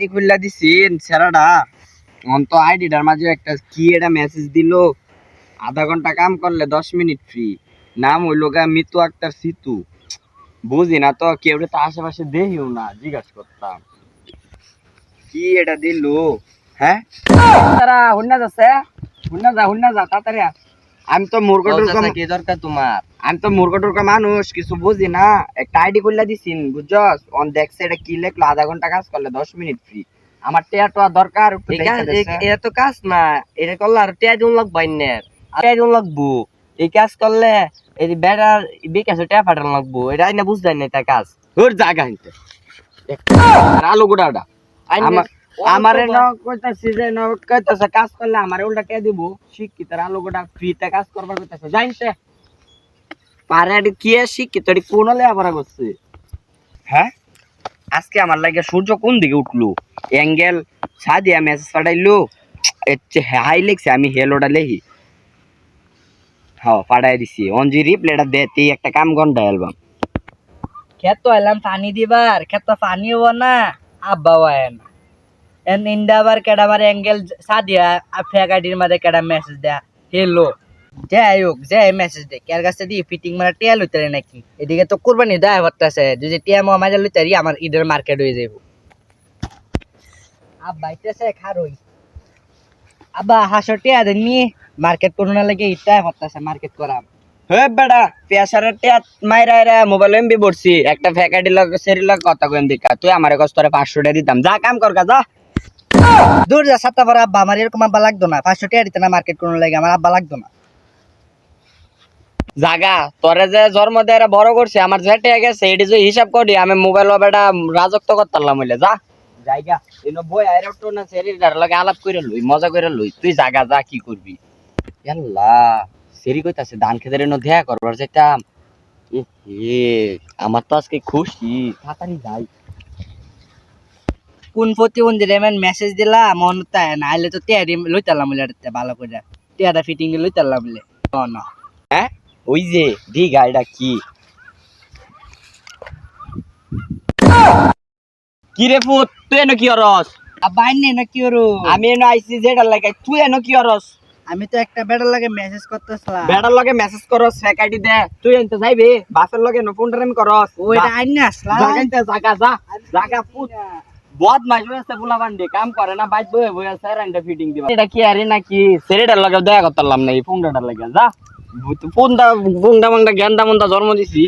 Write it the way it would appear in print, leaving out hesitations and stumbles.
ID খুললা দিছিন সেরাডা on তো আইডিটার মাঝে একটা কি এটা মেসেজ দিল আধা ঘন্টা কাম করলে 10 মিনিট ফ্রি। নাম হইল গা মিতু আক্তার সিতু। বুঝি না তো কেউ তো আশেপাশে দেখিও না, জিজ্ঞাসা করতাম কি এটা দিল। হ্যাঁ তারা হুন্না যাচ্ছে, হুন্না যা তাড়াতাড়ি আয়। আমি তো মূর্খ টুর্খ, কি দরকার তোমার? আমি তো মূর্খ টুর্খ মানুষ, কিছু বুঝি না। একটা আইডি খুললা দিছিন বুঝছস, অন দেখছে এটা কি লেখলো আধা ঘন্টা কাজ করলে 10 মিনিট ফ্রি। আমার টিয়া টোয়া দরকার। এটা তো কাজ না, এটা করলে আর টিয়া দিন লাগবো বাইনের টিয়া দিন লাগবো। এই কাজ করলে এই বেড়ার বিকাশে টিয়া পাঠানো লাগবো, এটা আইনা বুঝতেন না এটা কাজ। তোর জায়গা হিনতে আলো গোটাটা আমারে ন কইতাছি যে ন কইতাছে কাজ করলে আমারে উল্টা কে দিব। শিক্ষিত আলো গোটা ফ্রিতে কাজ করবার কইতাছে জানতে পারে এটি কি শিক্ষিত এটি কোন লেখাপড়া করছে। হ্যাঁ আজকে আমার লাগে সূর্য কোন দিকে উঠলো, অ্যাঙ্গেল সাদিয়া মেসেজ পাঠাইলো হাই লিখছে, আমি হেলোটা লেখি। হ্যাঁ পাঠাই দিছি, অনজি রিপ্লাইটা দেতেই একটা কাম ঘন্টা অ্যালবাম। খেত এলাম পানি দিবার, খেত পানি হবো না, আব্বা হয় না। এন ইন্দাবার কেডাবার অ্যাঙ্গেল সাদিয়া ফেগাডির মাঝে কেডা মেসেজ দেয়া হেলো যাই হোক যে মেসেজ দে কার কাছে দিয়ে ফিটিং মারা টিয়া লইতারে নাকি। এদিকে তো কুরবানি দেয় হতাছে, যদি টিয়া মাঝে লইতারি আমার ঈদের মার্কেট হয়ে যাইব। আব্বা ইতাছে খারই আব্বা হাসো টিয়া দেননি মার্কেট করুন লাগে ইটা হতাছে মার্কেট করাম। হে বেড়া পেশারের টেট মাইরা রে মোবাইল এমবি বলছি একটা ফ্যাকাডি লগ সেরি লগ কথা কইন দিকা তুই আমারে কষ্টরে 500 টাকা দিতাম, যা কাম কর যা। দূর যা সাতা পর আব্বা আমার এরকম আব্বা লাগতো না, 500 টাকা দিতে না মার্কেট করুন লাগে আমার আব্বা লাগতো না। জাগা তোরে যে জন্ম দেয়া বড় করছে আমার যে টাকা গেছে এটি যে হিসাব করি আমি মোবাইল বেটা রাজত্ব করতাম হইলে যা জায়গা এনো বই আইরটো না সেরিটার লাগে আলাপ কইরা লই মজা কইরা লই তুই জাগা যা কি করবি। আল্লাহ সেরি কইতাছে ধান খেতের এনো দেখা করবার যেতাম। এ আমার তো আজকে খুশি, তাড়াতাড়ি যাই। কোন প্রতিবন্ধী রেমেন মেসেজ দিলা মন তাই না আইলে তো টিয়া লইতালাম বলে ভালো করে টিয়াটা ফিটিং লইতালাম বলে না। হ্যাঁ ওই যে দি গাড়িটা কি কি রে পুত তুই এনো কি অরস? আব্বা আইনে না কি ওরু আমি এনো আইছি যেটা লাগে তুই এনো কি অরস? আমি তো একটা বেটার লাগে মেসেজ করতেছিলাম। বেটার লগে মেসেজ করস ফ্যাকাইটি দে তুই এনতে যাইবি বাসের লগে নো ফোনটা আমি করস ওইটা আইনে আসলাম জাগাইতে জাগা যা জাগা পুত বহুত মাইজ হইছে বুলা বান্ডি কাম করে না বাইত বই বই সাইরানটা ফিটিং দিবা। এটা কি আরে নাকি সেরেটার লগে দেখা করতাম না এই ফোনটার লাগে যা ফোনটা ফোনটা মন্ডা জ্ঞানটা মন্ডা জন্ম দিছি।